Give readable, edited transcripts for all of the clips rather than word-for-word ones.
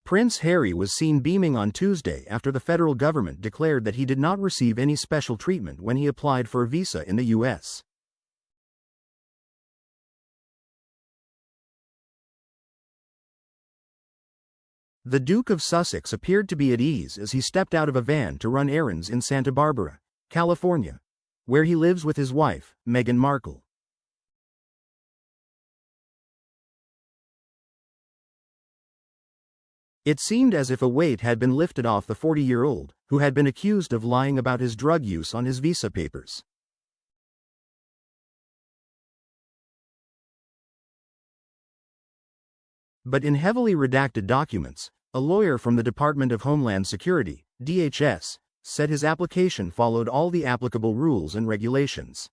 Prince Harry was seen beaming on Tuesday after the federal government declared that he did not receive any special treatment when he applied for a visa in the U.S. The Duke of Sussex appeared to be at ease as he stepped out of a van to run errands in Santa Barbara, California, where he lives with his wife, Meghan Markle. It seemed as if a weight had been lifted off the 40-year-old, who had been accused of lying about his drug use on his visa papers. But in heavily redacted documents, a lawyer from the Department of Homeland Security, DHS, said his application followed all the applicable rules and regulations.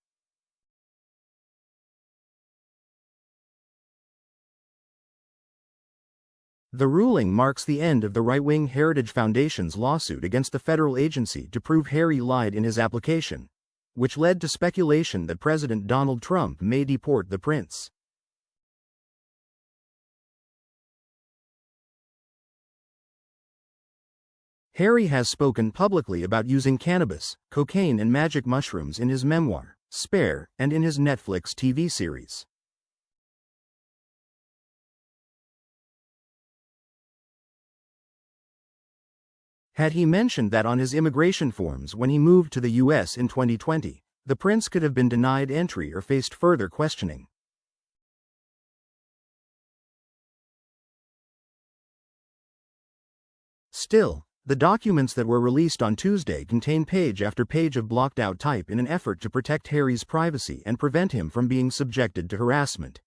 The ruling marks the end of the right-wing Heritage Foundation's lawsuit against the federal agency to prove Harry lied in his application, which led to speculation that President Donald Trump may deport the prince. Harry has spoken publicly about using cannabis, cocaine and magic mushrooms in his memoir, Spare, and in his Netflix TV series. Had he mentioned that on his immigration forms when he moved to the U.S. in 2020, the prince could have been denied entry or faced further questioning. Still, the documents that were released on Tuesday contain page after page of blocked-out type in an effort to protect Harry's privacy and prevent him from being subjected to harassment.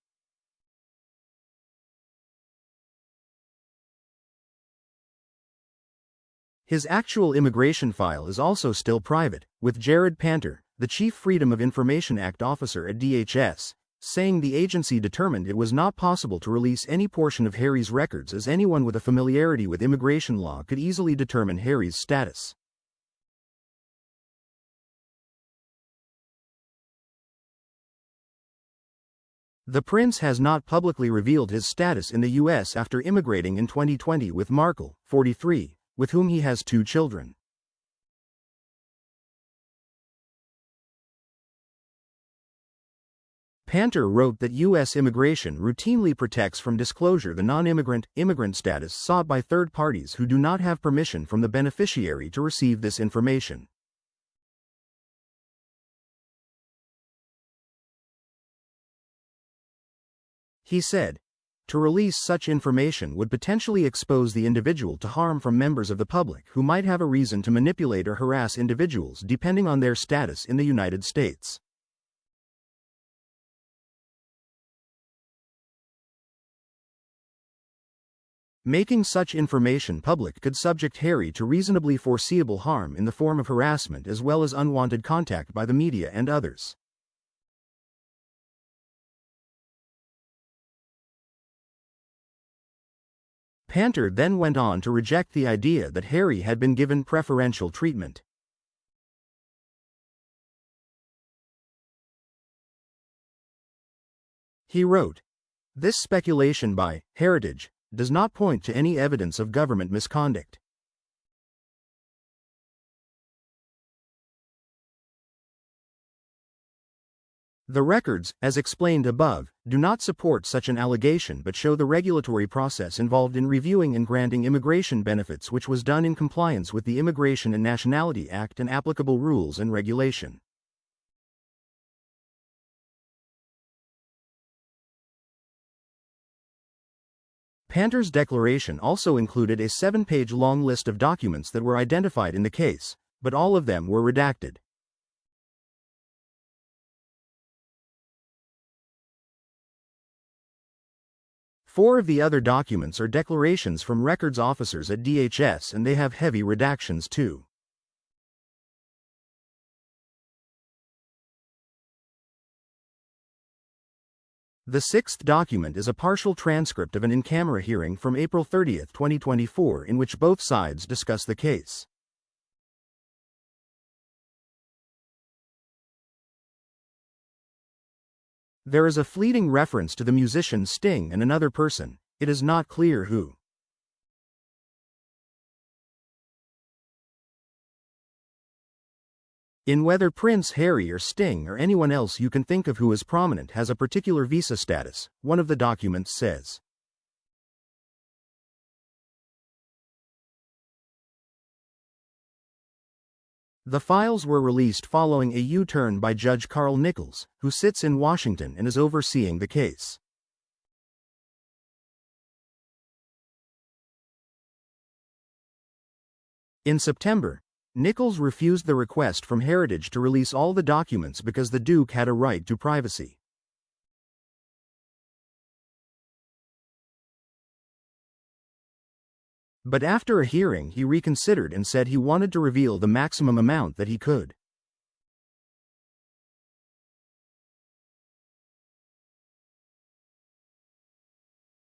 His actual immigration file is also still private, with Jared Panter, the Chief Freedom of Information Act officer at DHS, saying the agency determined it was not possible to release any portion of Harry's records as anyone with a familiarity with immigration law could easily determine Harry's status. The prince has not publicly revealed his status in the U.S. after immigrating in 2020 with Markle, 43, with whom he has 2 children. Panter wrote that U.S. immigration routinely protects from disclosure the non-immigrant, immigrant status sought by third parties who do not have permission from the beneficiary to receive this information. He said, to release such information would potentially expose the individual to harm from members of the public who might have a reason to manipulate or harass individuals depending on their status in the United States. Making such information public could subject Harry to reasonably foreseeable harm in the form of harassment as well as unwanted contact by the media and others. Panter then went on to reject the idea that Harry had been given preferential treatment. He wrote, "This speculation by Heritage does not point to any evidence of government misconduct. The records, as explained above, do not support such an allegation but show the regulatory process involved in reviewing and granting immigration benefits, which was done in compliance with the Immigration and Nationality Act and applicable rules and regulation." Panter's declaration also included a 7-page long list of documents that were identified in the case, but all of them were redacted. Four of the other documents are declarations from records officers at DHS, and they have heavy redactions too. The 6th document is a partial transcript of an in-camera hearing from April 30, 2024, in which both sides discuss the case. There is a fleeting reference to the musician Sting and another person. It is not clear who. In whether Prince Harry or Sting or anyone else you can think of who is prominent has a particular visa status, one of the documents says. The files were released following a U-turn by Judge Carl Nichols, who sits in Washington and is overseeing the case. In September, Nichols refused the request from Heritage to release all the documents because the Duke had a right to privacy. But after a hearing he reconsidered and said he wanted to reveal the maximum amount that he could.